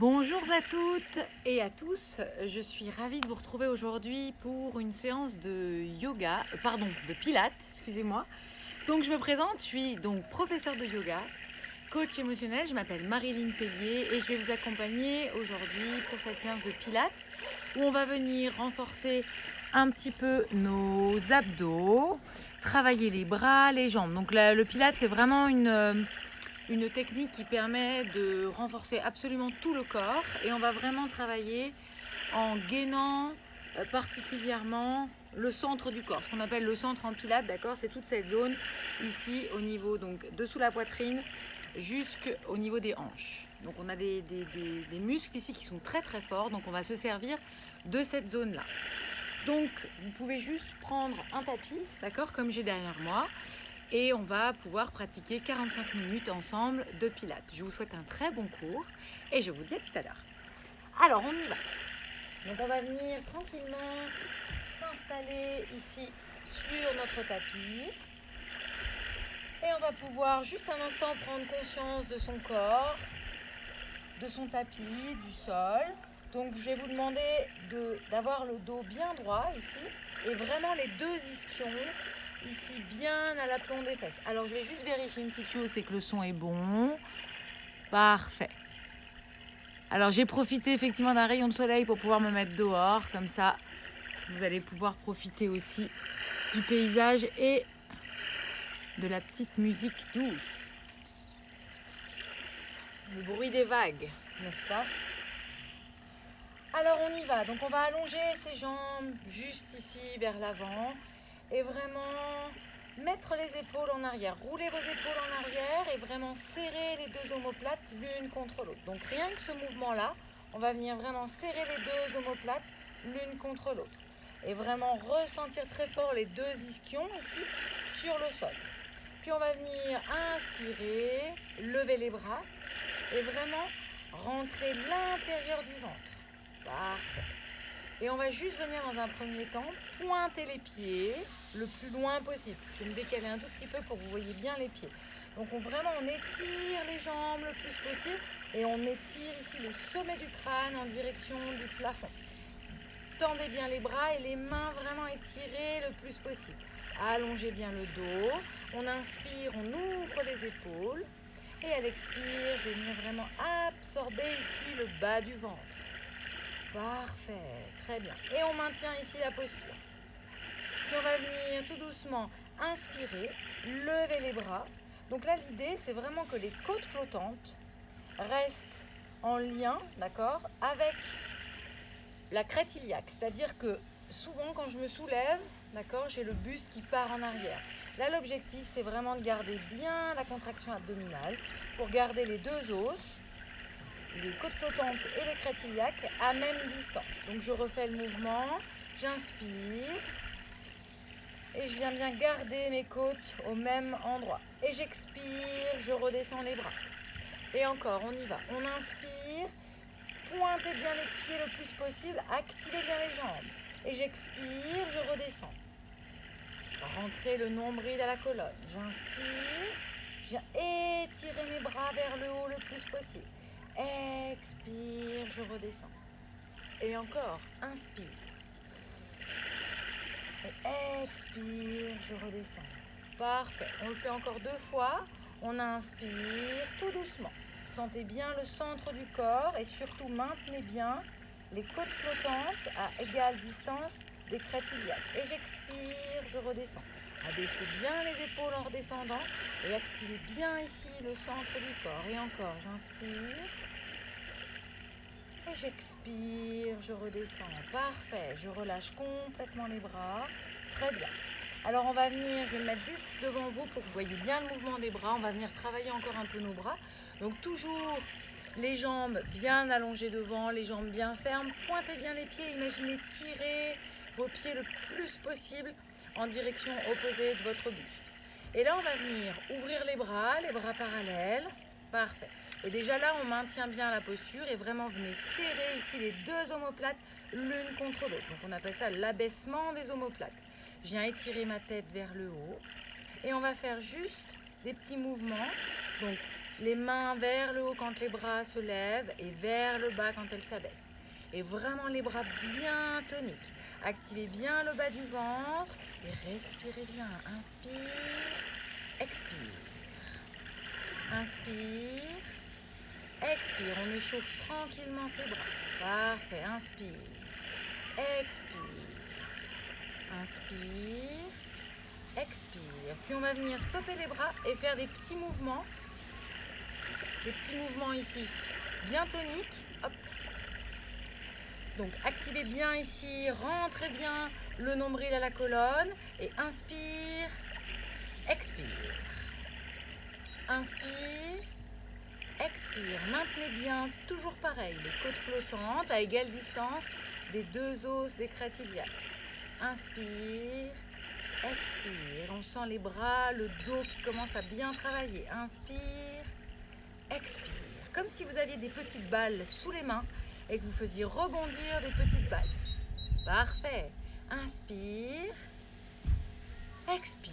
Bonjour à toutes et à tous, je suis ravie de vous retrouver aujourd'hui pour une séance de yoga, pardon, de pilates, excusez-moi. Donc je me présente, je suis donc professeure de yoga, coach émotionnel, je m'appelle Marilyn Pellier et je vais vous accompagner aujourd'hui pour cette séance de pilates où on va venir renforcer un petit peu nos abdos, travailler les bras, les jambes. Donc le pilates c'est vraiment une technique qui permet de renforcer absolument tout le corps et on va vraiment travailler en gainant particulièrement le centre du corps, ce qu'on appelle le centre en pilates, d'accord, c'est toute cette zone ici au niveau donc dessous la poitrine jusqu'au niveau des hanches. Donc on a des muscles ici qui sont très très forts, donc on va se servir de cette zone là. Donc vous pouvez juste prendre un tapis, d'accord, comme j'ai derrière moi, et on va pouvoir pratiquer 45 minutes ensemble de pilates. Je vous souhaite un très bon cours et je vous dis à tout à l'heure. Alors on y va. Donc on va venir tranquillement s'installer ici sur notre tapis et on va pouvoir juste un instant prendre conscience de son corps, de son tapis, du sol. Donc je vais vous demander d'avoir le dos bien droit ici et vraiment les deux ischions ici bien à l'aplomb des fesses. Alors je vais juste vérifier une petite chose, c'est que le son est bon. Parfait. Alors j'ai profité effectivement d'un rayon de soleil pour pouvoir me mettre dehors, comme ça vous allez pouvoir profiter aussi du paysage et de la petite musique douce. Le bruit des vagues, n'est-ce pas? Alors on y va, donc on va allonger ses jambes juste ici vers l'avant et vraiment mettre les épaules en arrière. Roulez vos épaules en arrière et vraiment serrer les deux omoplates l'une contre l'autre. Donc rien que ce mouvement-là, on va venir vraiment serrer les deux omoplates l'une contre l'autre. Et vraiment ressentir très fort les deux ischions ici sur le sol. Puis on va venir inspirer, lever les bras et vraiment rentrer l'intérieur du ventre. Parfait. Et on va juste venir dans un premier temps pointer les pieds le plus loin possible. Je vais me décaler un tout petit peu pour que vous voyez bien les pieds. Donc on étire les jambes le plus possible et on étire ici le sommet du crâne en direction du plafond. Tendez bien les bras et les mains vraiment étirées le plus possible. Allongez bien le dos. On inspire, on ouvre les épaules. Et à l'expire, je vais venir vraiment absorber ici le bas du ventre. Parfait, très bien. Et on maintient ici la posture. Puis on va venir tout doucement inspirer, lever les bras. Donc là, l'idée, c'est vraiment que les côtes flottantes restent en lien, d'accord, avec la crête iliaque. C'est-à-dire que souvent, quand je me soulève, d'accord, j'ai le buste qui part en arrière. Là, l'objectif, c'est vraiment de garder bien la contraction abdominale pour garder les deux os, les côtes flottantes et les crêtes iliaques à même distance. Donc je refais le mouvement, j'inspire et je viens bien garder mes côtes au même endroit. Et j'expire, je redescends les bras. Et encore, on y va. On inspire, pointez bien les pieds le plus possible, activez bien les jambes. Et j'expire, je redescends. Rentrez le nombril à la colonne. J'inspire, je viens étirer mes bras vers le haut le plus possible. Expire, je redescends. Et encore, inspire. Et expire, je redescends. Parfait. On le fait encore 2 fois. On inspire tout doucement. Sentez bien le centre du corps et surtout maintenez bien les côtes flottantes à égale distance des crêtes iliaques. Et j'expire, je redescends. Abaissez bien les épaules en redescendant et activez bien ici le centre du corps. Et encore, j'inspire. Et j'expire, je redescends. Parfait, je relâche complètement les bras. Très bien. Alors on va venir, je vais me mettre juste devant vous pour que vous voyez bien le mouvement des bras. On va venir travailler encore un peu nos bras. Donc toujours les jambes bien allongées devant, les jambes bien fermes. Pointez bien les pieds, imaginez tirer vos pieds le plus possible en direction opposée de votre buste. Et là on va venir ouvrir les bras parallèles. Parfait. Et déjà là, on maintient bien la posture et vraiment venez serrer ici les deux omoplates l'une contre l'autre. Donc on appelle ça l'abaissement des omoplates. Je viens étirer ma tête vers le haut et on va faire juste des petits mouvements. Donc Les mains vers le haut quand les bras se lèvent et vers le bas quand elles s'abaissent. Et vraiment les bras bien toniques. Activez bien le bas du ventre et respirez bien. Inspire, expire. Inspire, expire. On échauffe tranquillement ses bras. Parfait. Inspire, expire. Inspire, expire. Puis on va venir stopper les bras et faire des petits mouvements. Des petits mouvements ici, bien toniques. Hop. Donc activez bien ici, rentrez bien le nombril à la colonne. Et inspire, expire. Inspire, expire. Maintenez bien, toujours pareil, les côtes flottantes à égale distance des deux os des crêtes iliaques. Inspire, expire. On sent les bras, le dos qui commence à bien travailler. Inspire, expire. Comme si vous aviez des petites balles sous les mains et que vous faisiez rebondir des petites balles. Parfait. Inspire, expire.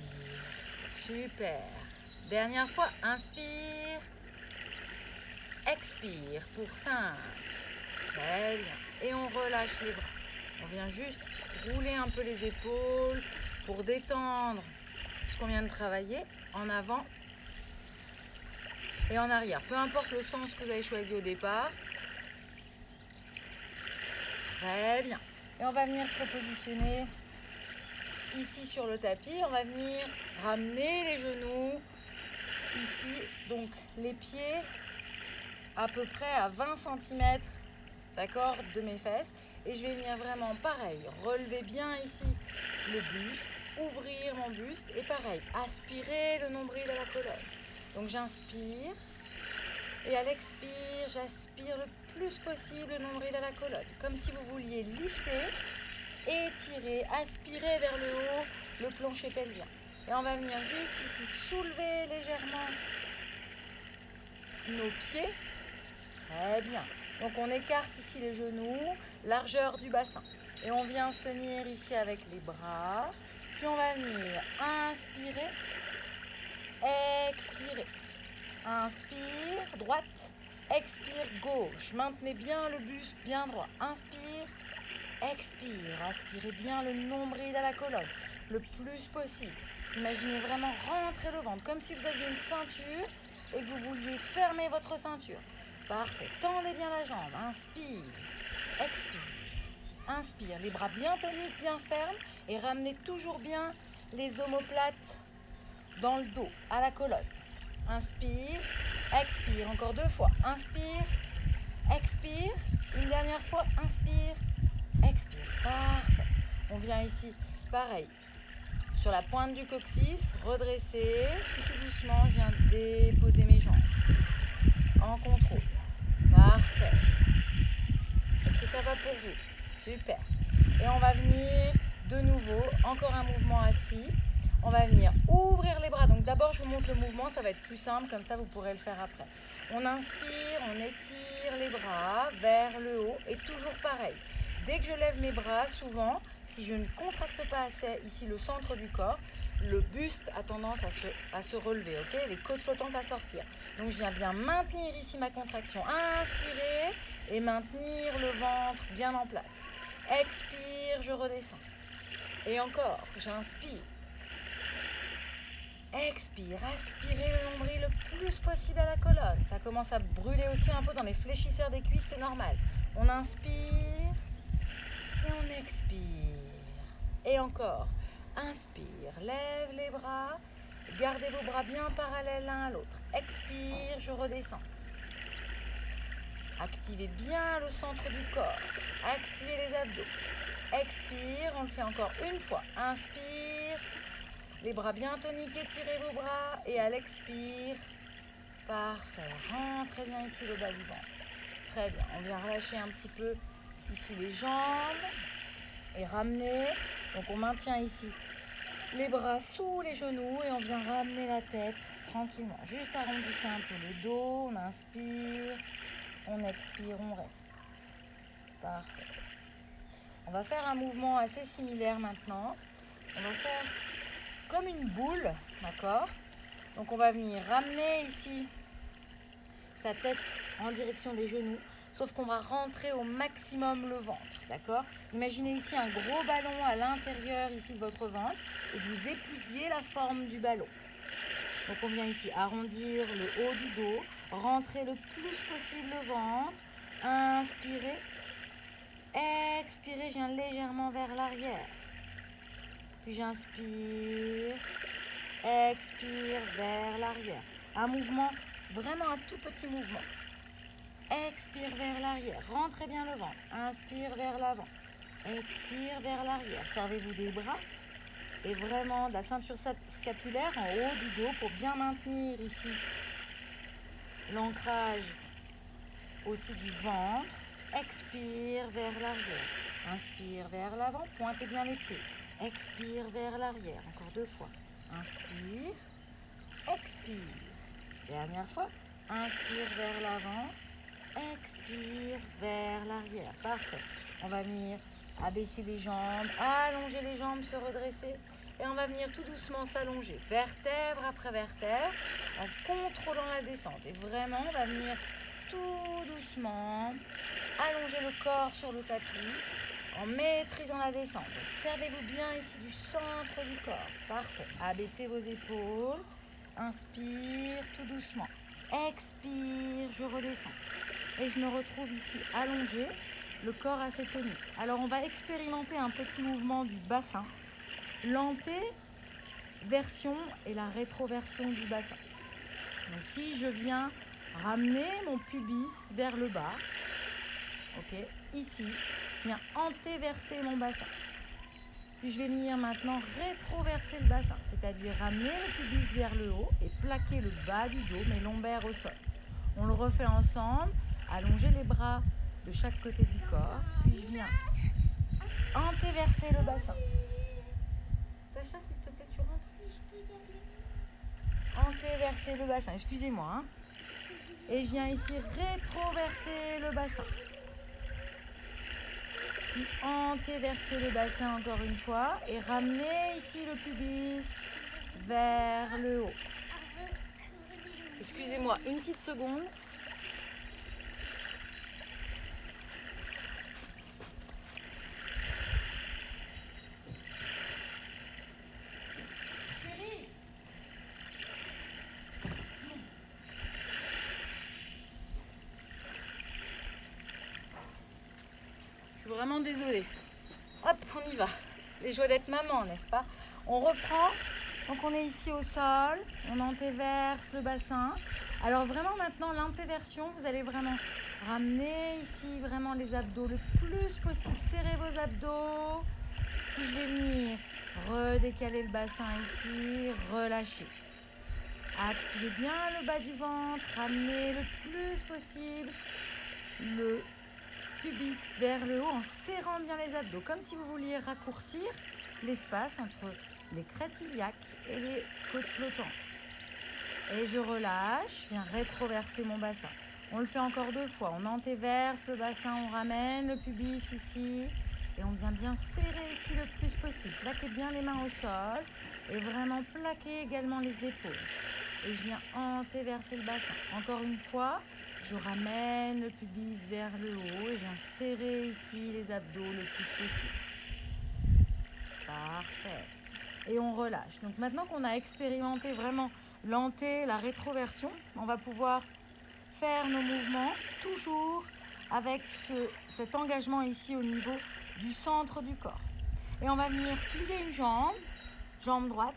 Super. Dernière fois, inspire, expire pour 5. Très bien. Et on relâche les bras. On vient juste rouler un peu les épaules pour détendre ce qu'on vient de travailler en avant et en arrière. Peu importe le sens que vous avez choisi au départ. Très bien. Et on va venir se repositionner ici sur le tapis. On va venir ramener les genoux ici. Donc les pieds à peu près à 20 cm, d'accord, de mes fesses. Et je vais venir vraiment pareil, relever bien ici le buste, ouvrir mon buste et pareil, aspirer le nombril à la colonne. Donc j'inspire et à l'expire, j'aspire le plus possible le nombril à la colonne. Comme si vous vouliez lifter, étirer, aspirer vers le haut le plancher pelvien. Et on va venir juste ici soulever légèrement nos pieds. Très bien. Donc on écarte ici les genoux, largeur du bassin. Et on vient se tenir ici avec les bras. Puis on va venir inspirer, expirer. Inspire, droite, expire, gauche. Maintenez bien le buste bien droit. Inspire, expire. Aspirez bien le nombril à la colonne le plus possible. Imaginez vraiment rentrer le ventre comme si vous aviez une ceinture et que vous vouliez fermer votre ceinture. Parfait. Tendez bien la jambe. Inspire, expire. Inspire. Les bras bien toniques, bien fermes et ramenez toujours bien les omoplates dans le dos, à la colonne. Inspire, expire. Encore 2 fois. Inspire, expire. Une dernière fois. Inspire, expire. Parfait. On vient ici, pareil, sur la pointe du coccyx, redresser. Puis tout doucement, je viens déposer mes jambes. En contrôle. Parfait. Est-ce que ça va pour vous? Super. Et on va venir de nouveau, encore un mouvement assis. On va venir ouvrir les bras. Donc d'abord, je vous montre le mouvement, ça va être plus simple, comme ça vous pourrez le faire après. On inspire, on étire les bras vers le haut et toujours pareil. Dès que je lève mes bras, souvent, si je ne contracte pas assez ici le centre du corps, le buste a tendance à se relever, ok? Les côtes flottantes à sortir. Donc je viens bien maintenir ici ma contraction. Inspirer et maintenir le ventre bien en place. Expire, je redescends. Et encore, j'inspire. Expire, aspirez le nombril le plus possible à la colonne. Ça commence à brûler aussi un peu dans les fléchisseurs des cuisses, c'est normal. On inspire et on expire. Et encore, inspire, lève les bras, gardez vos bras bien parallèles l'un à l'autre. Expire, je redescends. Activez bien le centre du corps, activez les abdos. Expire, on le fait encore une fois. Inspire, les bras bien toniques, étirez vos bras et à l'expire, parfait. Rentrez bien ici le bas du ventre. Très bien, on vient relâcher un petit peu ici les jambes et ramener. Donc on maintient ici les bras sous les genoux et on vient ramener la tête tranquillement. Juste arrondissez un peu le dos, on inspire, on expire, on reste. Parfait. On va faire un mouvement assez similaire maintenant. On va faire comme une boule, d'accord? Donc on va venir ramener ici sa tête en direction des genoux, sauf qu'on va rentrer au maximum le ventre, d'accord? Imaginez ici un gros ballon à l'intérieur ici de votre ventre et vous épousez la forme du ballon. Donc on vient ici arrondir le haut du dos, rentrer le plus possible le ventre, inspirez, expirez, je viens légèrement vers l'arrière. Puis j'inspire, expire vers l'arrière. Un mouvement, vraiment un tout petit mouvement. Expire vers l'arrière, rentrez bien le ventre. Inspire vers l'avant, expire vers l'arrière. Servez-vous des bras et vraiment de la ceinture scapulaire en haut du dos pour bien maintenir ici l'ancrage aussi du ventre. Expire vers l'arrière, inspire vers l'avant, pointez bien les pieds. Expire vers l'arrière, encore 2 fois. Inspire, expire. Dernière fois, inspire vers l'avant, expire vers l'arrière. Parfait. On va venir abaisser les jambes, allonger les jambes, se redresser. Et on va venir tout doucement s'allonger, vertèbre après vertèbre, en contrôlant la descente. Et vraiment, on va venir tout doucement allonger le corps sur le tapis, en maîtrisant la descente. Donc, servez-vous bien ici du centre du corps. Parfait. Abaissez vos épaules. Inspire tout doucement. Expire, je redescends. Et je me retrouve ici allongée, le corps assez tonique. Alors on va expérimenter un petit mouvement du bassin. L'antéversion et la rétroversion du bassin. Donc si je viens ramener mon pubis vers le bas, ok, ici, je viens antéverser mon bassin. Puis je vais venir maintenant rétroverser le bassin, c'est-à-dire ramener le pubis vers le haut et plaquer le bas du dos, mes lombaires au sol. On le refait ensemble, allonger les bras de chaque côté du corps, puis je viens antéverser le bassin. Sacha, s'il te plaît, tu rentres? Antéverser le bassin, excusez-moi. Hein. Et je viens ici rétroverser le bassin. Puis antéverser le bassin encore une fois et ramener ici le pubis vers le haut. Excusez-moi, une petite seconde. Chérie. Je suis vraiment désolée. Hop, on y va. Les joies d'être maman, n'est-ce pas? On reprend. Donc on est ici au sol, on antéverse le bassin. Alors vraiment maintenant l'intéversion, vous allez vraiment ramener ici vraiment les abdos le plus possible. Serrez vos abdos. Puis je vais venir redécaler le bassin ici, relâcher. Activez bien le bas du ventre, ramenez le plus possible le pubis vers le haut en serrant bien les abdos, comme si vous vouliez raccourcir l'espace entre les crêtes iliaques et les côtes flottantes. Et je relâche, je viens rétroverser mon bassin. On le fait encore 2 fois. On antéverse le bassin, on ramène le pubis ici. Et on vient bien serrer ici le plus possible. Plaquez bien les mains au sol. Et vraiment plaquez également les épaules. Et je viens antéverser le bassin. Encore une fois, je ramène le pubis vers le haut. Et je viens serrer ici les abdos le plus possible. Parfait. Et on relâche. Donc maintenant qu'on a expérimenté vraiment la rétroversion, on va pouvoir faire nos mouvements toujours avec cet engagement ici au niveau du centre du corps. Et on va venir plier une jambe droite,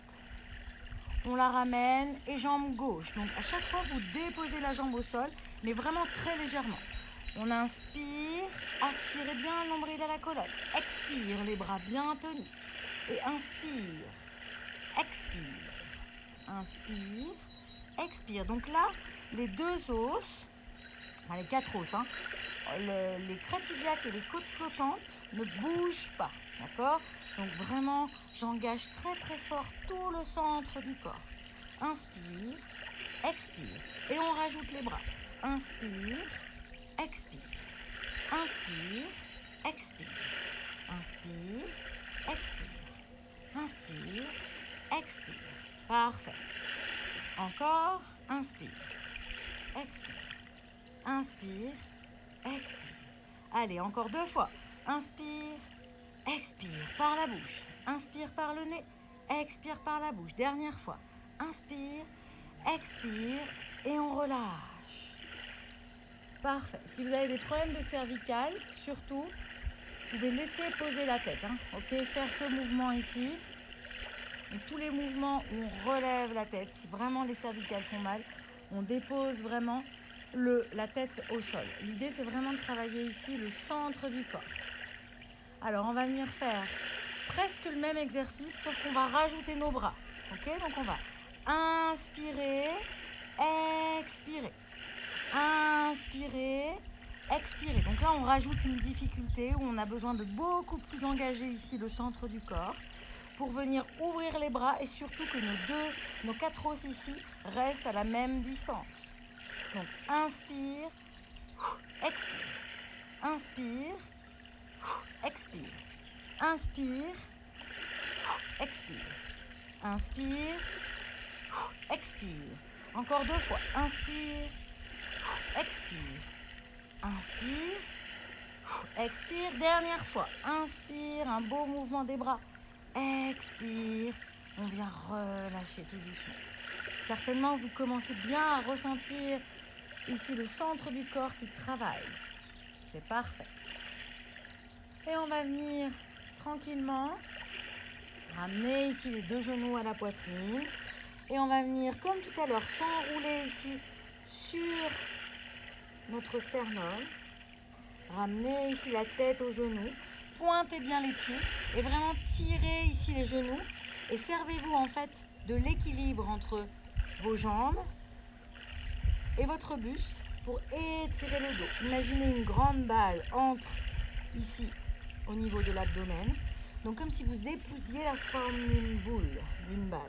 on la ramène et jambe gauche. Donc à chaque fois vous déposez la jambe au sol, mais vraiment très légèrement. On inspire, aspirez bien le nombril à la colonne. Expire, les bras bien tenus. Et inspire, expire, inspire, expire. Donc là, les 2 os, enfin les 4 os, hein, les crêtes iliaques et les côtes flottantes ne bougent pas, d'accord? Donc vraiment, j'engage très très fort tout le centre du corps. Inspire, expire. Et on rajoute les bras. Inspire, expire. Inspire, expire. Inspire, expire. Inspire, expire. Parfait. Encore, inspire, expire. inspire, expire. Allez, encore 2 fois. Inspire, expire par la bouche. Inspire par le nez, expire par la bouche. Dernière fois. Inspire, expire et on relâche. Parfait. Si vous avez des problèmes de cervicales, surtout, vous pouvez laisser poser la tête. Ok, faire ce mouvement ici. Et tous les mouvements où on relève la tête, si vraiment les cervicales font mal, on dépose vraiment la tête au sol. L'idée, c'est vraiment de travailler ici le centre du corps. Alors, on va venir faire presque le même exercice, sauf qu'on va rajouter nos bras. Ok, donc on va inspirer, expirer. Inspirer, expirer. Donc là, on rajoute une difficulté où on a besoin de beaucoup plus engager ici le centre du corps pour venir ouvrir les bras et surtout que nos 4 os ici restent à la même distance. Donc, inspire, expire. Inspire, expire. Inspire, expire. Inspire, expire. Encore 2 fois. Inspire, expire. Inspire, expire. Dernière fois. Inspire, un beau mouvement des bras. Expire. On vient relâcher tout doucement. Certainement, vous commencez bien à ressentir ici le centre du corps qui travaille. C'est parfait. Et on va venir tranquillement ramener ici les 2 genoux à la poitrine. Et on va venir, comme tout à l'heure, s'enrouler ici sur notre sternum. Ramener ici la tête aux genoux. Pointez bien les pieds et vraiment tirez ici les genoux. Et servez-vous en fait de l'équilibre entre vos jambes et votre buste pour étirer le dos. Imaginez une grande balle entre ici au niveau de l'abdomen. Donc comme si vous épousiez la forme d'une boule, d'une balle.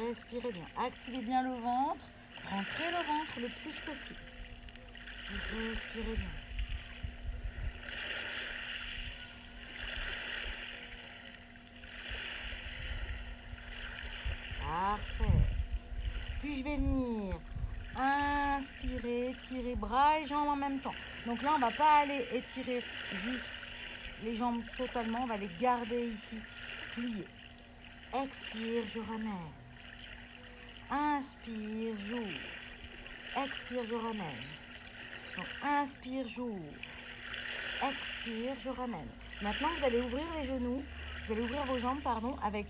Respirez bien, activez bien le ventre, rentrez le ventre le plus possible. Respirez bien. Parfait. Puis je vais venir inspirer, tirer bras et jambes en même temps. Donc là, on ne va pas aller étirer juste les jambes totalement, on va les garder ici, pliées. Expire, je ramène. Inspire, j'ouvre. Expire, je ramène. Donc inspire, j'ouvre. Expire, je ramène. Maintenant, vous allez ouvrir les genoux, vous allez ouvrir vos jambes, avec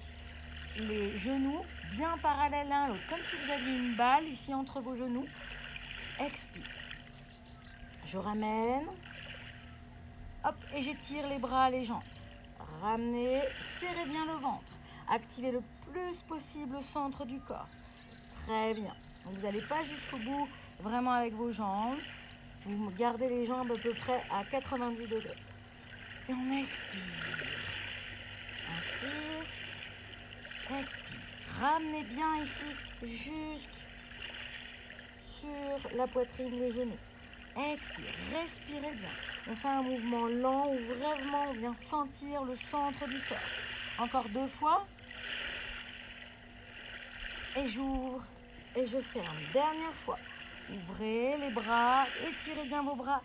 les genoux bien parallèles l'un à l'autre, comme si vous aviez une balle ici entre vos genoux. Expire. Je ramène. Hop, et j'étire les bras, les jambes. Ramenez, serrez bien le ventre. Activez le plus possible le centre du corps. Très bien. Donc vous n'allez pas jusqu'au bout vraiment avec vos jambes. Vous gardez les jambes à peu près à 90 degrés. Et on expire. Inspire. Expire. Ramenez bien ici jusque sur la poitrine, les genoux. Expire. Respirez bien. On fait un mouvement lent où vraiment on vient sentir le centre du corps. Encore 2 fois. Et j'ouvre et je ferme. Dernière fois. Ouvrez les bras, étirez bien vos bras.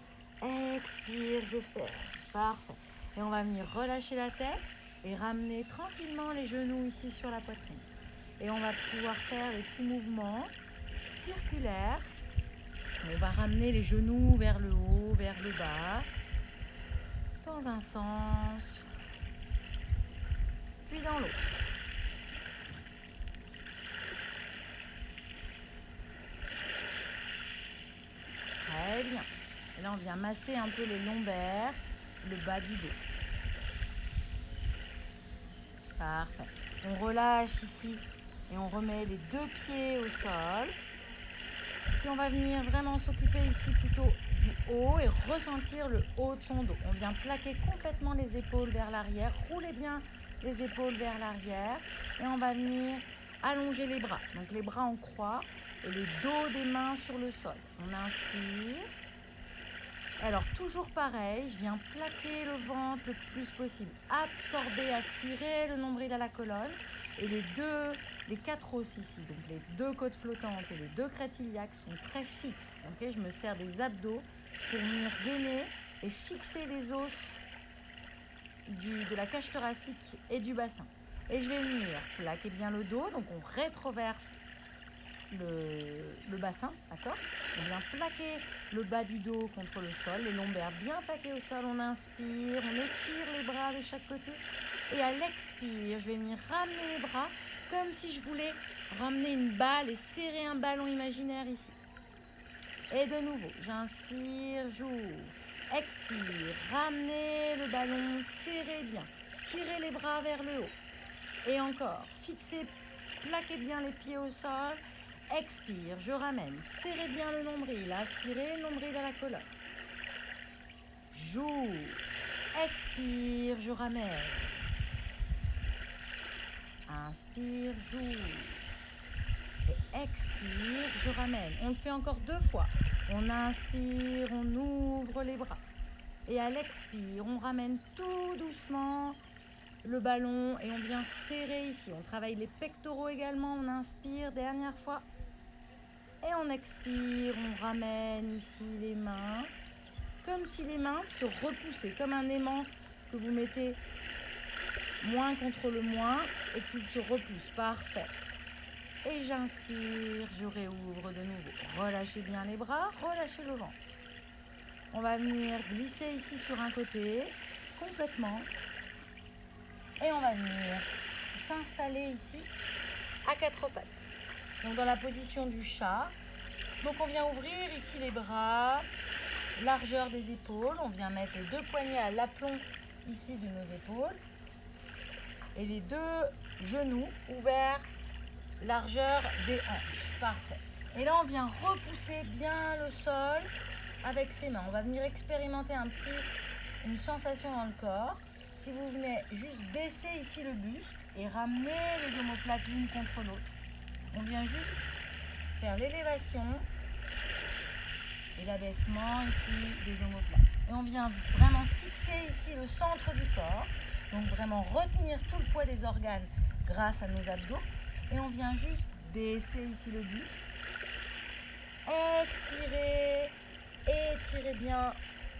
Expire, je ferme. Parfait. Et on va venir relâcher la tête et ramener tranquillement les genoux ici sur la poitrine. Et on va pouvoir faire des petits mouvements circulaires. On va ramener les genoux vers le haut, vers le bas, dans un sens, puis dans l'autre. Très bien. Et là, on vient masser un peu les lombaires, le bas du dos. Parfait. On relâche ici et on remet les 2 pieds au sol. Puis on va venir vraiment s'occuper ici plutôt du haut et ressentir le haut de son dos. On vient plaquer complètement les épaules vers l'arrière. Roulez bien les épaules vers l'arrière. Et on va venir allonger les bras. Donc les bras en croix et le dos des mains sur le sol. On inspire. Alors toujours pareil, je viens plaquer le ventre le plus possible. Absorber, aspirer le nombril à la colonne. Et les 2 Les 4 os ici, donc les 2 côtes flottantes et les 2 crêtes iliaques sont très fixes. Okay, je me sers des abdos pour venir gainer et fixer les os de la cage thoracique et du bassin. Et je vais venir plaquer bien le dos, donc on rétroverse le bassin, d'accord? On vient plaquer le bas du dos contre le sol, les lombaires bien plaqués au sol, on inspire, on étire les bras de chaque côté. Et à l'expire, je vais venir ramener les bras comme si je voulais ramener une balle et serrer un ballon imaginaire ici. Et de nouveau, j'inspire, j'ouvre. Expire, ramenez le ballon, serrez bien. Tirez les bras vers le haut. Et encore, fixez, plaquez bien les pieds au sol. Expire, je ramène. Serrez bien le nombril. Aspirez, le nombril à la colonne. J'ouvre. Expire, je ramène. Inspire, j'ouvre. Et expire, je ramène. On le fait encore 2 fois. On inspire, on ouvre les bras. Et à l'expire, on ramène tout doucement le ballon et on vient serrer ici. On travaille les pectoraux également. On inspire, dernière fois. Et on expire, on ramène ici les mains. Comme si les mains se repoussaient, comme un aimant que vous mettez moins contre le moins et qu'il se repousse. Parfait. Et j'inspire, je réouvre de nouveau. Relâchez bien les bras, relâchez le ventre. On va venir glisser ici sur un côté, complètement. Et on va venir s'installer ici à 4 pattes. Donc dans la position du chat. Donc on vient ouvrir ici les bras, largeur des épaules. On vient mettre les 2 poignets à l'aplomb ici de nos épaules. Et les 2 genoux ouverts, largeur des hanches. Parfait. Et là, on vient repousser bien le sol avec ses mains. On va venir expérimenter une sensation dans le corps. Si vous venez juste baisser ici le buste et ramener les omoplates l'une contre l'autre. On vient juste faire l'élévation et l'abaissement ici des omoplates. Et on vient vraiment fixer ici le centre du corps. Donc vraiment retenir tout le poids des organes grâce à nos abdos. Et on vient juste baisser ici le buste. Expirez, étirez bien,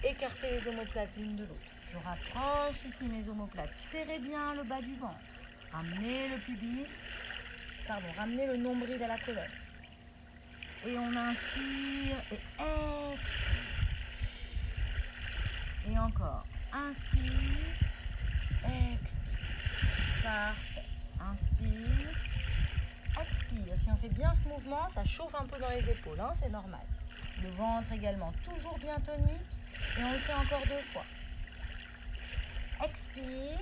écartez les omoplates l'une de l'autre. Je rapproche ici mes omoplates. Serrez bien le bas du ventre. Ramenez le pubis. Ramenez le nombril à la colonne. Et on inspire et expire. Et encore. Inspire, expire. Parfait. Inspire, expire. Si on fait bien ce mouvement, ça chauffe un peu dans les épaules, hein, c'est normal. Le ventre également, toujours bien tonique. Et on le fait encore 2 fois. Expire.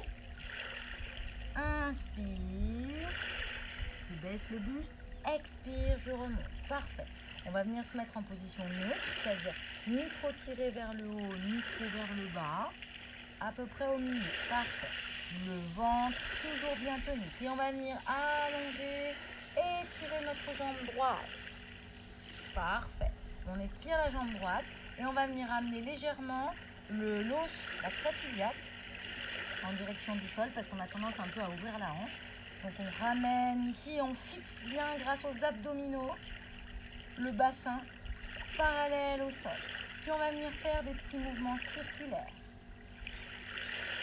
Inspire. Je baisse le buste. Expire, je remonte. Parfait. On va venir se mettre en position neutre, c'est-à-dire ni trop tiré vers le haut, ni trop vers le bas. À peu près au milieu. Parfait. Le ventre toujours bien tonique. Et on va venir allonger, étirer notre jambe droite. Parfait. On étire la jambe droite et on va venir amener légèrement l'os, la crête iliaque en direction du sol parce qu'on a tendance un peu à ouvrir la hanche. Donc on ramène ici, on fixe bien grâce aux abdominaux le bassin parallèle au sol. Puis on va venir faire des petits mouvements circulaires.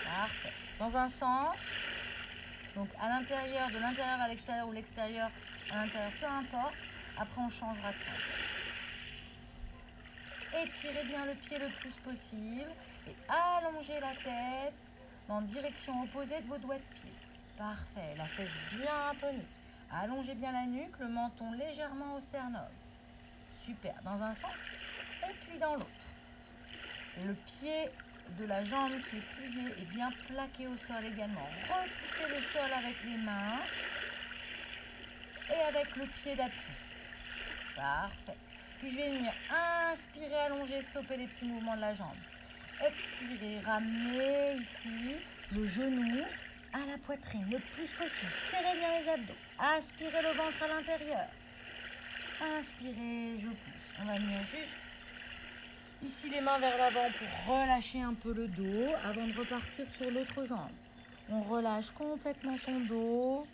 Parfait. Dans un sens, donc à l'intérieur, de l'intérieur à l'extérieur ou l'extérieur à l'intérieur, peu importe. Après on changera de sens. Étirez bien le pied le plus possible et allongez la tête dans direction opposée de vos doigts de pied. Parfait, la fesse bien tonique. Allongez bien la nuque, le menton légèrement au sternum. Super, dans un sens et puis dans l'autre. Le pied de la jambe qui est plié est bien plaqué au sol également. Repoussez le sol avec les mains et avec le pied d'appui. Parfait. Puis je vais venir inspirer, allonger, stopper les petits mouvements de la jambe. Expirez, ramenez ici le genou à la poitrine le plus possible. Serrez bien les abdos. Aspirez le ventre à l'intérieur. Inspirez, je pousse. On va venir juste ici les mains vers l'avant pour relâcher un peu le dos avant de repartir sur l'autre jambe. On relâche complètement son dos.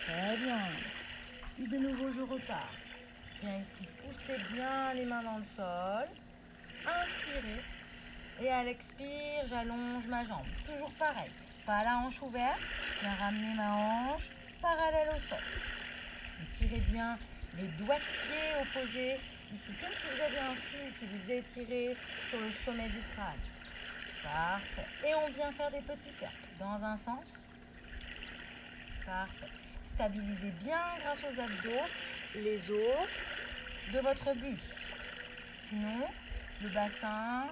Très bien. Puis de nouveau, je repars. Je viens ici pousser bien les mains dans le sol. Inspirez. Et à l'expire, j'allonge ma jambe. Toujours pareil. Pas la hanche ouverte. Je viens ramener ma hanche parallèle au sol. Étirez bien les doigts de pied opposés. Ici, comme si vous aviez un fil qui vous étirait sur le sommet du crâne. Parfait. Et on vient faire des petits cercles. Dans un sens. Parfait. Stabilisez bien grâce aux abdos les os de votre buste. Sinon, le bassin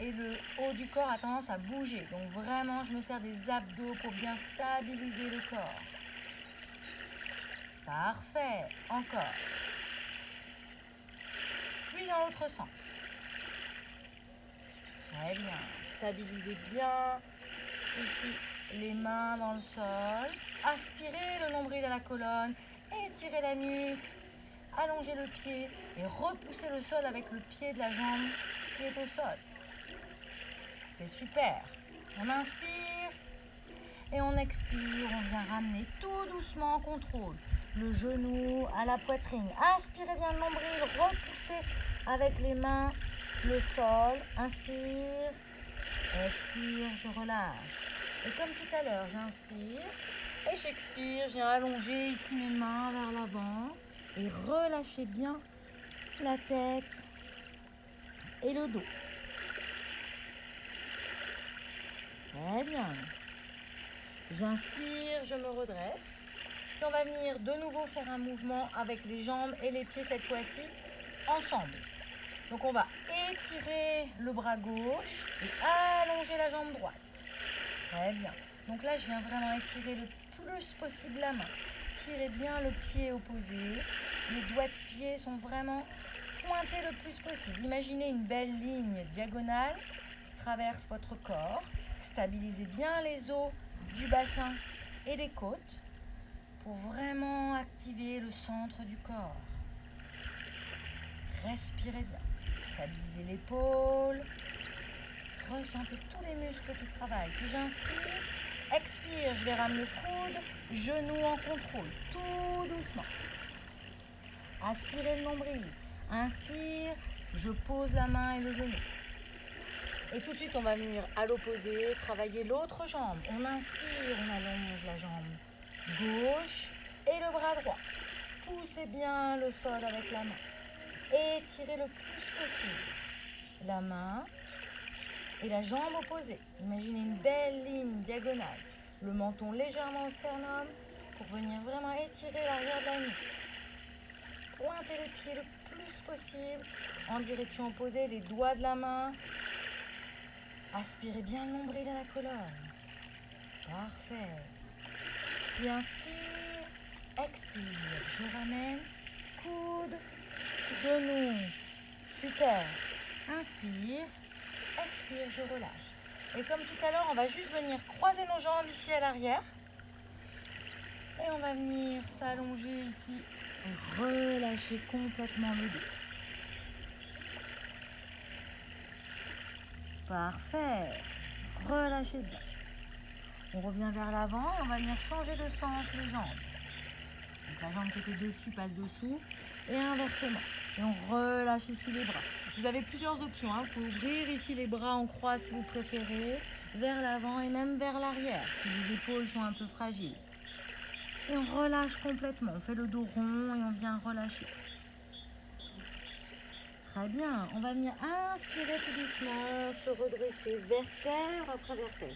et le haut du corps a tendance à bouger. Donc vraiment, je me sers des abdos pour bien stabiliser le corps. Parfait. Encore. Puis dans l'autre sens. Très bien. Stabilisez bien ici les mains dans le sol. Aspirez le nombril à la colonne. Étirez la nuque. Allongez le pied et repoussez le sol avec le pied de la jambe qui est au sol. C'est super. On inspire et on expire. On vient ramener tout doucement en contrôle le genou à la poitrine. Aspirez bien le nombril. Repoussez avec les mains le sol. Inspire. Expire. Je relâche. Et comme tout à l'heure, j'inspire et j'expire. Je viens allonger ici mes mains vers l'avant. Et relâchez bien la tête et le dos. Très bien. J'inspire, je me redresse. Puis on va venir de nouveau faire un mouvement avec les jambes et les pieds cette fois-ci ensemble. Donc on va étirer le bras gauche et allonger la jambe droite. Très bien. Donc là, je viens vraiment étirer le plus possible la main. Tirez bien le pied opposé. Les doigts de pied sont vraiment pointés le plus possible. Imaginez une belle ligne diagonale qui traverse votre corps. Stabilisez bien les os du bassin et des côtes pour vraiment activer le centre du corps. Respirez bien. Stabilisez l'épaule. Ressentez tous les muscles qui travaillent. Puis j'inspire. Expire, je vais ramener coude, genou en contrôle, tout doucement. Aspirez le nombril. Inspire, je pose la main et le genou. Et tout de suite, on va venir à l'opposé, travailler l'autre jambe. On inspire, on allonge la jambe gauche et le bras droit. Poussez bien le sol avec la main. Étirez le plus possible la main et la jambe opposée. Imaginez une belle ligne diagonale. Le menton légèrement au sternum pour venir vraiment étirer l'arrière de la nuque. Pointez les pieds le plus possible en direction opposée, les doigts de la main. Aspirez bien le nombril à la colonne. Parfait. Puis inspire, expire. Je ramène, coude, genou. Super. Inspire, expire, je relâche. Et comme tout à l'heure, on va juste venir croiser nos jambes ici à l'arrière. Et on va venir s'allonger ici et relâcher complètement le dos. Parfait. Relâchez bien. On revient vers l'avant et on va venir changer de sens les jambes. Donc la jambe qui était dessus passe dessous et inversement. Et on relâche ici les bras. Vous avez plusieurs options. Vous pouvez ouvrir ici les bras en croix si vous préférez, vers l'avant et même vers l'arrière si les épaules sont un peu fragiles. Et on relâche complètement. On fait le dos rond et on vient relâcher. Très bien. On va venir inspirer tout doucement, se redresser vertèbre après vertèbre.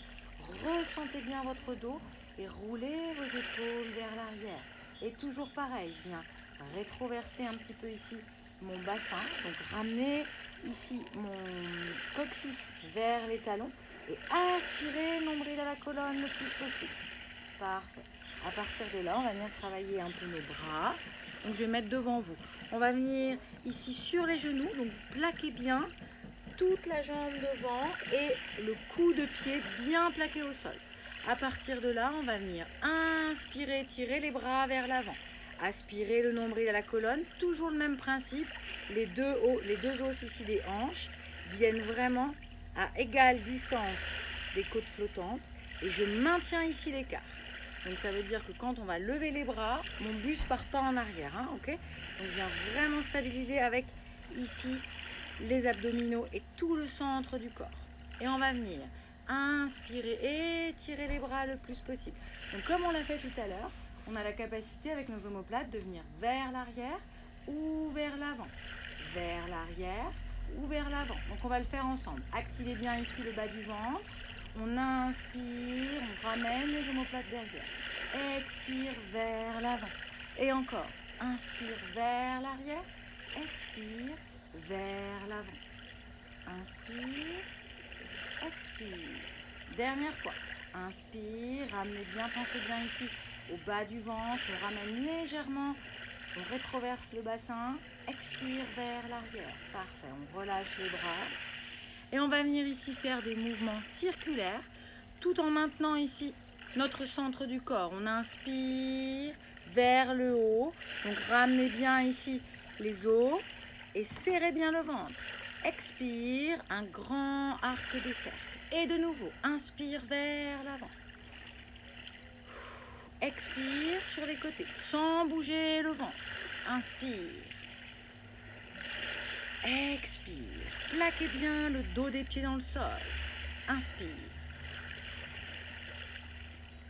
Ressentez bien votre dos et roulez vos épaules vers l'arrière. Et toujours pareil, je viens rétroverser un petit peu ici mon bassin. Donc ramener ici mon coccyx vers les talons et aspirer le nombril à la colonne le plus possible. Parfait. À partir de là, on va venir travailler un peu nos bras. Donc je vais mettre devant vous. On va venir ici sur les genoux. Donc vous plaquez bien toute la jambe devant et le coup de pied bien plaqué au sol. À partir de là, on va venir inspirer, tirer les bras vers l'avant. Aspirer le nombril à la colonne. Toujours le même principe. Les deux os ici des hanches viennent vraiment à égale distance des côtes flottantes. Et je maintiens ici l'écart. Donc ça veut dire que quand on va lever les bras, mon buste part pas en arrière, hein, ok? Donc je viens vraiment stabiliser avec ici les abdominaux et tout le centre du corps. Et on va venir inspirer, étirer les bras le plus possible. Donc comme on l'a fait tout à l'heure, on a la capacité avec nos omoplates de venir vers l'arrière ou vers l'avant. Vers l'arrière ou vers l'avant. Donc on va le faire ensemble. Activez bien ici le bas du ventre. On inspire, on ramène les omoplates derrière. Expire vers l'avant. Et encore. Inspire vers l'arrière. Expire vers l'avant. Inspire. Expire. Dernière fois. Inspire. Ramenez bien, pensez bien ici au bas du ventre. On ramène légèrement. On rétroverse le bassin. Expire vers l'arrière. Parfait. On relâche les bras. Et on va venir ici faire des mouvements circulaires tout en maintenant ici notre centre du corps. On inspire vers le haut. Donc ramenez bien ici les os et serrez bien le ventre. Expire, un grand arc de cercle. Et de nouveau, inspire vers l'avant. Expire sur les côtés sans bouger le ventre. Inspire. Expire. Plaquez bien le dos des pieds dans le sol. Inspire.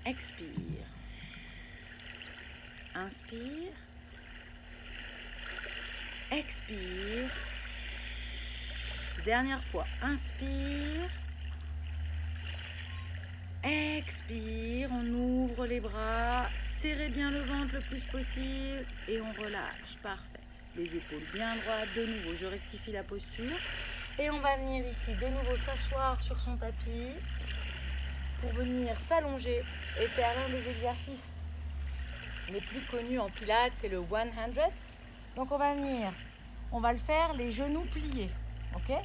Expire. Inspire. Expire. Dernière fois. Inspire. Expire. On ouvre les bras. Serrez bien le ventre le plus possible. Et on relâche. Parfait. Les épaules bien droites. De nouveau, je rectifie la posture. Et on va venir ici de nouveau s'asseoir sur son tapis pour venir s'allonger et faire l'un des exercices les plus connus en pilates, c'est le 100. Donc on va le faire les genoux pliés, ok?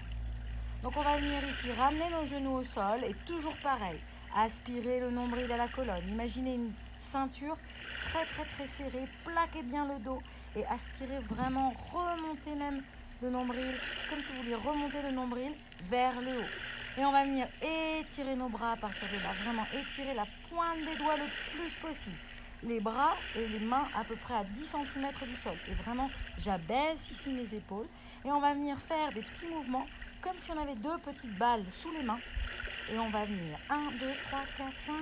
Donc on va venir ici ramener nos genoux au sol et toujours pareil, aspirer le nombril à la colonne. Imaginez une ceinture très très très serrée, plaquez bien le dos et aspirez vraiment, remontez même le nombril, comme si vous vouliez remonter le nombril vers le haut. Et on va venir étirer nos bras à partir de là, vraiment étirer la pointe des doigts le plus possible. Les bras et les mains à peu près à 10 cm du sol. Et vraiment, j'abaisse ici mes épaules. Et on va venir faire des petits mouvements comme si on avait deux petites balles sous les mains. Et on va venir 1, 2, 3, 4, 5.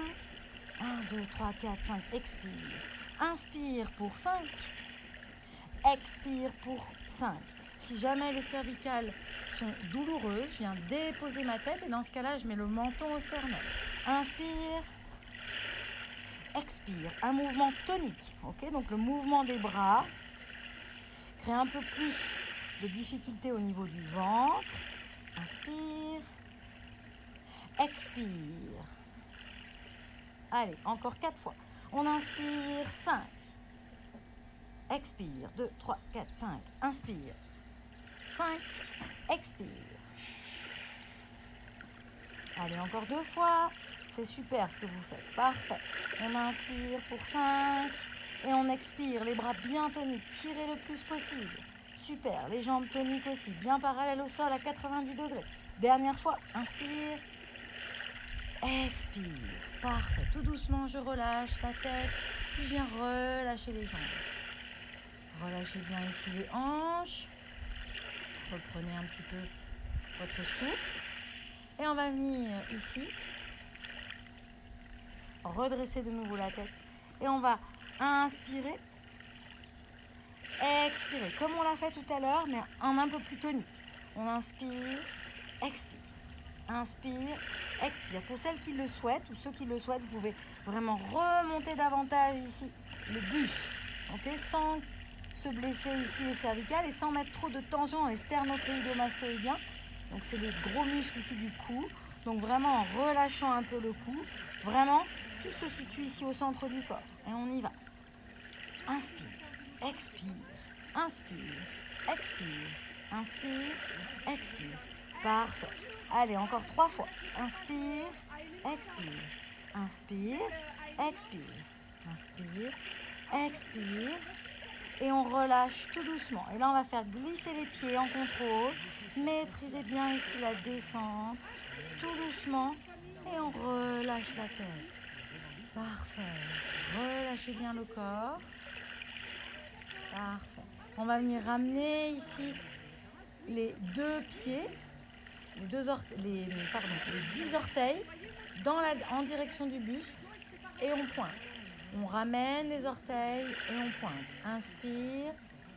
1, 2, 3, 4, 5. Expire. Inspire pour 5. Expire pour 5. Si jamais les cervicales sont douloureuses, je viens déposer ma tête et dans ce cas-là, je mets le menton au sternum. Inspire. Expire. Un mouvement tonique. Okay, donc le mouvement des bras crée un peu plus de difficulté au niveau du ventre. Inspire. Expire. Allez, encore 4 fois. On inspire 5. Expire. 2, 3, 4, 5. Inspire. 5. Expire. Allez, encore 2 fois. C'est super ce que vous faites. Parfait. On inspire pour 5. Et on expire. Les bras bien toniques. Tirez le plus possible. Super. Les jambes toniques aussi. Bien parallèles au sol à 90 degrés. Dernière fois. Inspire. Expire. Parfait. Tout doucement, je relâche la tête. Puis je viens relâcher les jambes. Relâchez bien ici les hanches. Reprenez un petit peu votre souffle. Et on va venir ici. Redresser de nouveau la tête. Et on va inspirer. Expirer. Comme on l'a fait tout à l'heure, mais en un peu plus tonique. On inspire. Expire. Inspire, expire. Pour celles qui le souhaitent ou ceux qui le souhaitent, vous pouvez vraiment remonter davantage ici le buste, okay, sans se blesser ici les cervicales et sans mettre trop de tension dans les sternocléido-mastoïdiens. Donc c'est les gros muscles ici du cou. Donc vraiment en relâchant un peu le cou, vraiment tout se situe ici au centre du corps. Et on y va. Inspire, expire, inspire, expire, inspire, expire. Parfait. Allez, encore 3 fois. Inspire, expire, inspire, expire, inspire, expire. Et on relâche tout doucement. Et là, on va faire glisser les pieds en contrôle. Maîtrisez bien ici la descente. Tout doucement. Et on relâche la tête. Parfait. Relâchez bien le corps. Parfait. On va venir ramener ici les deux pieds, les 10 orteils en direction du buste et on pointe. On ramène les orteils et on pointe. Inspire,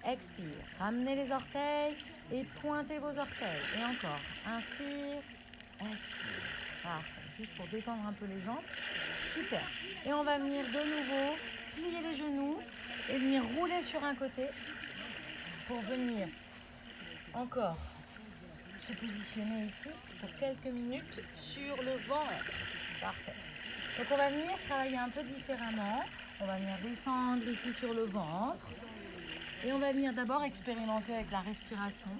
expire. Ramenez les orteils et pointez vos orteils. Et encore. Inspire, expire. Parfait. Juste pour détendre un peu les jambes. Super. Et on va venir de nouveau plier les genoux et venir rouler sur un côté pour venir encore se positionner ici pour quelques minutes sur le ventre. Parfait. Donc on va venir travailler un peu différemment. On va venir descendre ici sur le ventre. Et on va venir d'abord expérimenter avec la respiration.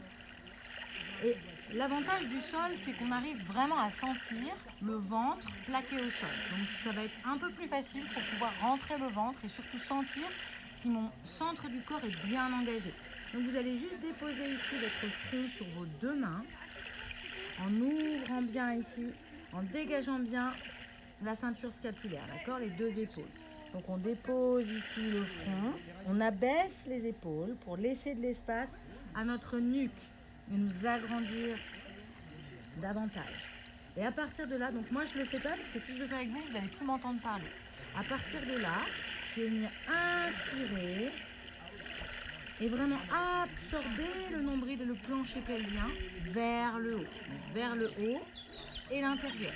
Et l'avantage du sol, c'est qu'on arrive vraiment à sentir le ventre plaqué au sol. Donc ça va être un peu plus facile pour pouvoir rentrer le ventre et surtout sentir si mon centre du corps est bien engagé. Donc vous allez juste déposer ici votre front sur vos deux mains, en ouvrant bien ici, en dégageant bien la ceinture scapulaire, d'accord, les deux épaules. Donc on dépose ici le front, on abaisse les épaules pour laisser de l'espace à notre nuque et nous agrandir davantage. Et à partir de là, donc moi je ne le fais pas parce que si je le fais avec vous, vous n'allez plus m'entendre parler. À partir de là, je vais venir inspirer et vraiment absorber le nombril et le plancher pelvien vers le haut. Donc vers le haut et l'intérieur.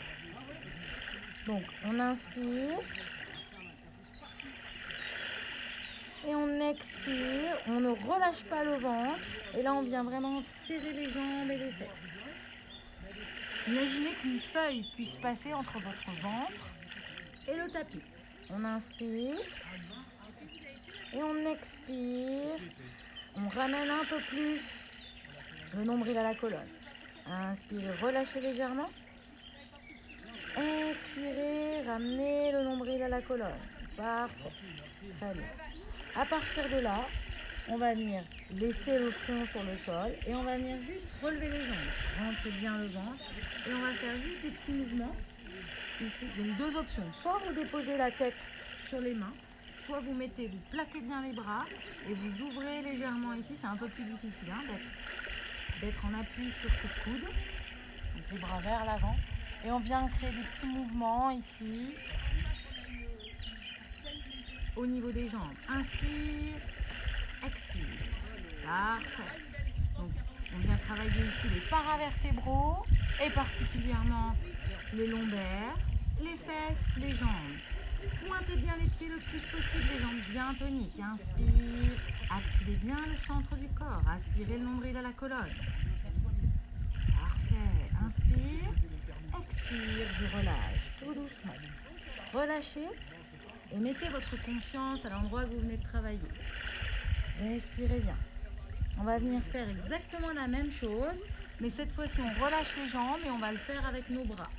Donc on inspire et on expire, on ne relâche pas le ventre et là on vient vraiment serrer les jambes et les fesses. Imaginez qu'une feuille puisse passer entre votre ventre et le tapis. On inspire et on expire, on ramène un peu plus le nombril à la colonne. Inspirez, relâchez légèrement. Expirez, ramenez le nombril à la colonne. Parfait. Très bien. À partir de là, on va venir laisser le front sur le sol et on va venir juste relever les jambes. Rentrez bien le ventre et on va faire juste des petits mouvements ici. Donc deux options. Soit vous déposez la tête sur les mains, soit vous plaquez bien les bras et vous ouvrez légèrement ici. C'est un peu plus difficile d'être en appui sur ce coude. Donc les bras vers l'avant. Et on vient créer des petits mouvements ici, au niveau des jambes. Inspire, expire. Parfait. Donc, on vient travailler ici les paravertébraux et particulièrement les lombaires, les fesses, les jambes. Pointez bien les pieds le plus possible, les jambes bien toniques. Inspire, activez bien le centre du corps. Aspirez le nombril à la colonne. Parfait. Inspire. Expire, je relâche tout doucement. Relâchez et mettez votre conscience à l'endroit que vous venez de travailler. Respirez bien. On va venir faire exactement la même chose, mais cette fois-ci on relâche les jambes et on va le faire avec nos bras.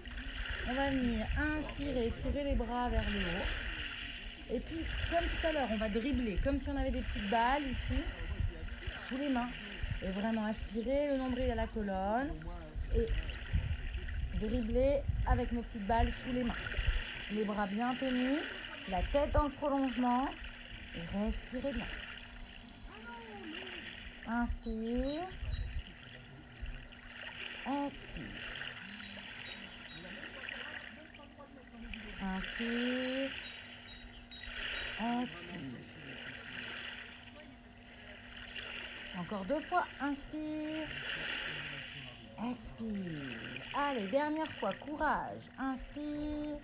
On va venir inspirer, tirer les bras vers le haut. Et puis, comme tout à l'heure, on va dribbler, comme si on avait des petites balles ici, sous les mains. Et vraiment aspirer le nombril à la colonne et dribbler avec nos petites balles sous les mains. Les bras bien tenus, la tête dans le prolongement et respirez bien. Inspire, expire. Inspire, expire. Encore deux fois, inspire, expire. Allez, dernière fois, courage. Inspire,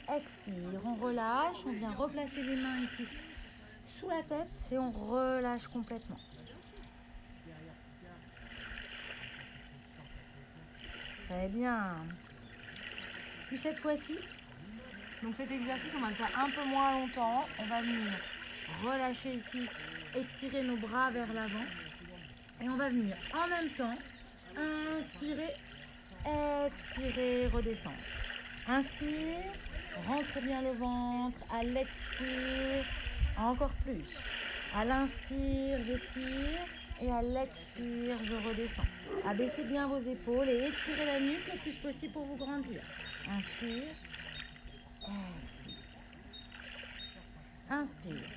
expire. On relâche, on vient replacer les mains ici sous la tête et on relâche complètement. Très bien. Puis cette fois-ci, donc cet exercice, on va le faire un peu moins longtemps. On va venir relâcher ici, étirer nos bras vers l'avant. Et on va venir en même temps inspirer, expirer, redescendre. Inspire, rentrez bien le ventre. À l'expire, encore plus. À l'inspire, j'étire. Et à l'expire, je redescends. Abaissez bien vos épaules et étirez la nuque le plus possible pour vous grandir. Inspire, Expire. Inspire.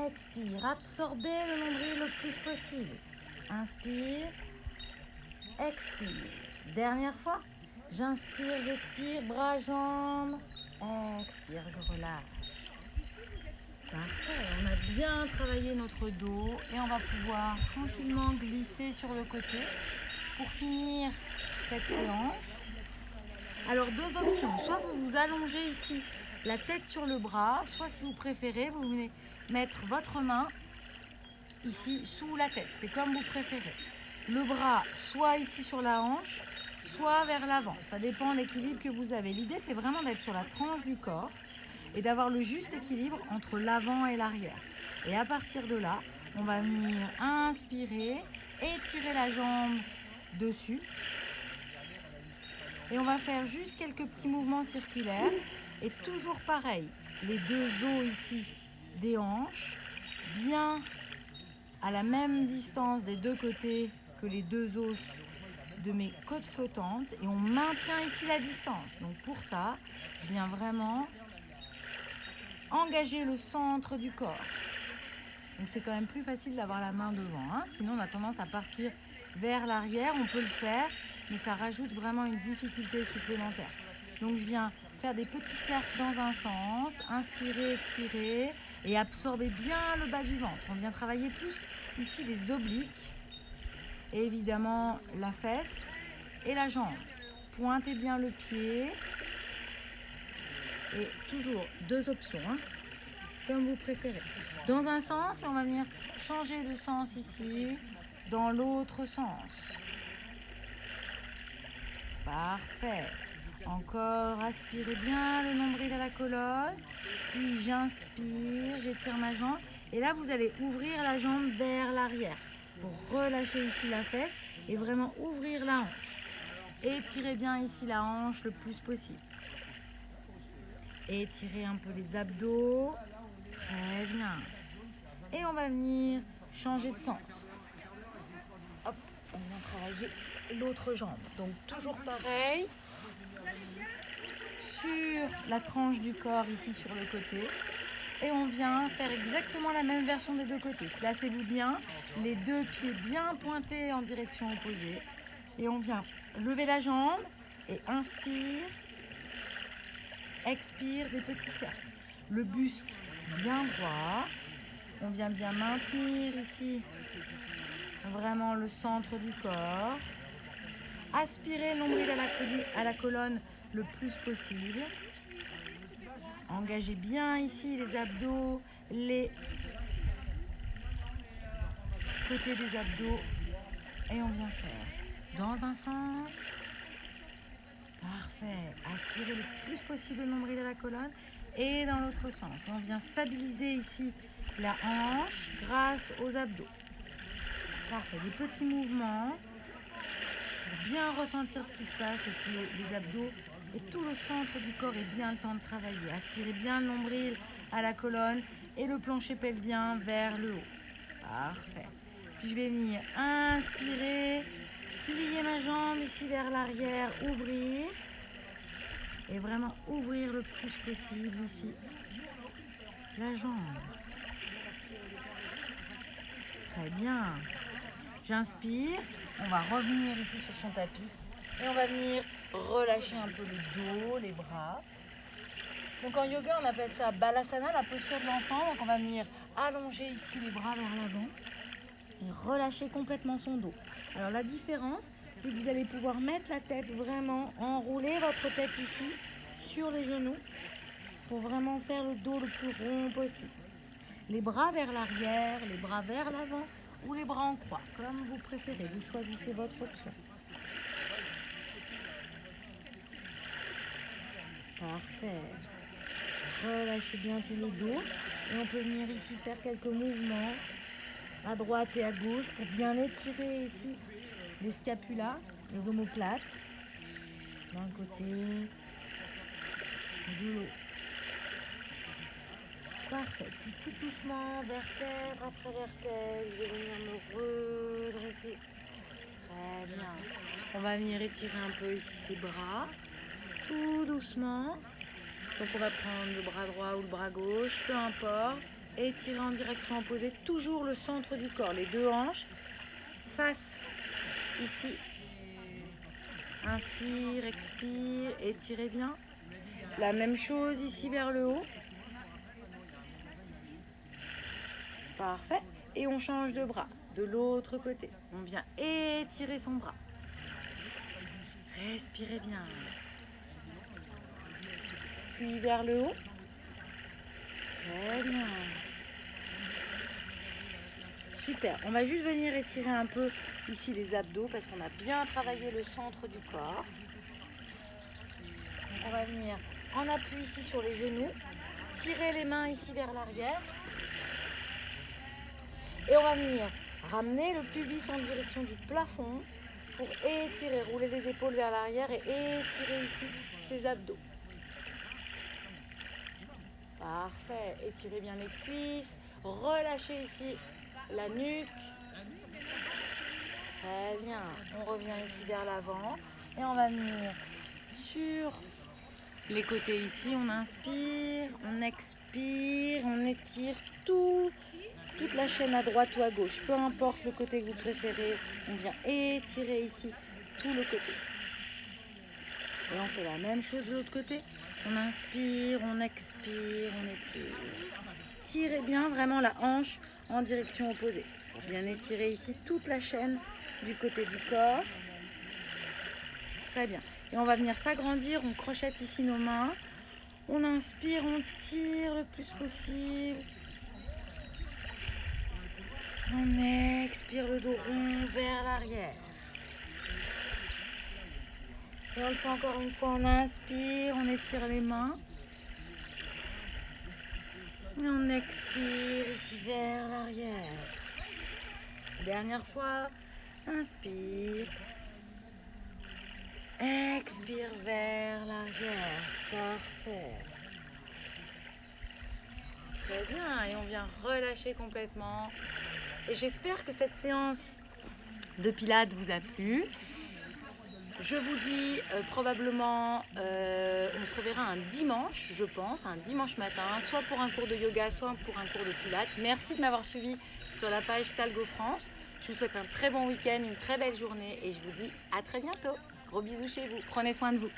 Expire. Absorbez le nombril le plus possible. Inspire. Expire. Dernière fois. J'inspire, j'étire, bras, jambes. Expire, je relâche. Parfait. On a bien travaillé notre dos et on va pouvoir tranquillement glisser sur le côté pour finir cette séance. Alors, deux options. Soit vous vous allongez ici, la tête sur le bras, soit si vous préférez, vous venez mettre votre main ici sous la tête. C'est comme vous préférez. Le bras soit ici sur la hanche, soit vers l'avant. Ça dépend de l'équilibre que vous avez. L'idée, c'est vraiment d'être sur la tranche du corps et d'avoir le juste équilibre entre l'avant et l'arrière. Et à partir de là, on va venir inspirer, étirer la jambe dessus. Et on va faire juste quelques petits mouvements circulaires. Et toujours pareil, les deux os ici des hanches, bien à la même distance des deux côtés que les deux os de mes côtes flottantes. Et on maintient ici la distance. Donc pour ça, je viens vraiment engager le centre du corps. Donc c'est quand même plus facile d'avoir la main devant. Hein. Sinon on a tendance à partir vers l'arrière. On peut le faire, mais ça rajoute vraiment une difficulté supplémentaire. Donc je viens faire des petits cercles dans un sens, inspirer, expirer et absorber bien le bas du ventre. On vient travailler plus ici les obliques et évidemment la fesse et la jambe. Pointez bien le pied et toujours deux options, hein, comme vous préférez. Dans un sens et on va venir changer de sens ici, dans l'autre sens. Parfait. Encore, aspirez bien le nombril à la colonne. Puis j'inspire, j'étire ma jambe. Et là, vous allez ouvrir la jambe vers l'arrière pour relâcher ici la fesse et vraiment ouvrir la hanche. Étirez bien ici la hanche le plus possible. Étirez un peu les abdos. Très bien. Et on va venir changer de sens. Hop, on vient travailler l'autre jambe. Donc toujours pareil. Sur la tranche du corps ici sur le côté. Et on vient faire exactement la même version des deux côtés. Placez-vous bien, les deux pieds bien pointés en direction opposée. Et on vient lever la jambe et inspire, expire des petits cercles. Le buste bien droit. On vient bien maintenir ici vraiment le centre du corps. Aspirez le nombril à la colonne le plus possible. Engagez bien ici les abdos, les côtés des abdos. Et on vient faire dans un sens. Parfait. Aspirez le plus possible le nombril à la colonne. Et dans l'autre sens. Et on vient stabiliser ici la hanche grâce aux abdos. Parfait. Des petits mouvements pour bien ressentir ce qui se passe et que les abdos et tout le centre du corps ait bien le temps de travailler. Aspirez bien le nombril à la colonne et le plancher pelvien vers le haut. Parfait. Puis je vais venir inspirer, plier ma jambe ici vers l'arrière, ouvrir. Et vraiment ouvrir le plus possible ici la jambe. Très bien. J'inspire. On va revenir ici sur son tapis. Et on va venir relâcher un peu le dos, les bras. Donc en yoga, on appelle ça Balasana, la posture de l'enfant. Donc on va venir allonger ici les bras vers l'avant et relâcher complètement son dos. Alors la différence, c'est que vous allez pouvoir mettre la tête vraiment, enrouler votre tête ici sur les genoux pour vraiment faire le dos le plus rond possible. Les bras vers l'arrière, les bras vers l'avant ou les bras en croix, comme vous préférez. Vous choisissez votre option. Parfait. Relâchez bien tout le dos et on peut venir ici faire quelques mouvements à droite et à gauche pour bien étirer ici les scapulas, les omoplates, d'un côté et de l'autre. Parfait. Puis tout doucement, vertèbre après vertèbre, je vais venir me redresser. Très bien. On va venir étirer un peu ici ses bras, tout doucement. Donc on va prendre le bras droit ou le bras gauche, peu importe, et étirer en direction opposée, toujours le centre du corps, les deux hanches, face ici. Inspire, expire, étirez bien. La même chose ici vers le haut. Parfait. Et on change de bras, de l'autre côté. On vient étirer son bras. Respirez bien. Puis vers le haut. Très bien. Super. On va juste venir étirer un peu ici les abdos parce qu'on a bien travaillé le centre du corps. On va venir en appui ici sur les genoux. Tirer les mains ici vers l'arrière. Et on va venir ramener le pubis en direction du plafond pour étirer, rouler les épaules vers l'arrière et étirer ici ses abdos. Parfait. Étirez bien les cuisses. Relâchez ici la nuque. Très bien. On revient ici vers l'avant et on va venir sur les côtés ici. On inspire, on expire, on étire toute la chaîne à droite ou à gauche. Peu importe le côté que vous préférez. On vient étirer ici tout le côté. Et on fait la même chose de l'autre côté. On inspire, on expire, on étire. Tirez bien vraiment la hanche en direction opposée. Pour bien étirer ici toute la chaîne du côté du corps. Très bien. Et on va venir s'agrandir. On crochette ici nos mains. On inspire, on tire le plus possible. On expire le dos rond vers l'arrière. Et on le fait encore une fois, on inspire, on étire les mains. Et on expire ici vers l'arrière. Dernière fois, inspire. Expire vers l'arrière. Parfait. Très bien. Et on vient relâcher complètement. Et j'espère que cette séance de Pilates vous a plu. Je vous dis probablement, on se reverra un dimanche, je pense, un dimanche matin, soit pour un cours de yoga, soit pour un cours de pilates. Merci de m'avoir suivi sur la page Talgo France. Je vous souhaite un très bon week-end, une très belle journée et je vous dis à très bientôt. Gros bisous chez vous, prenez soin de vous.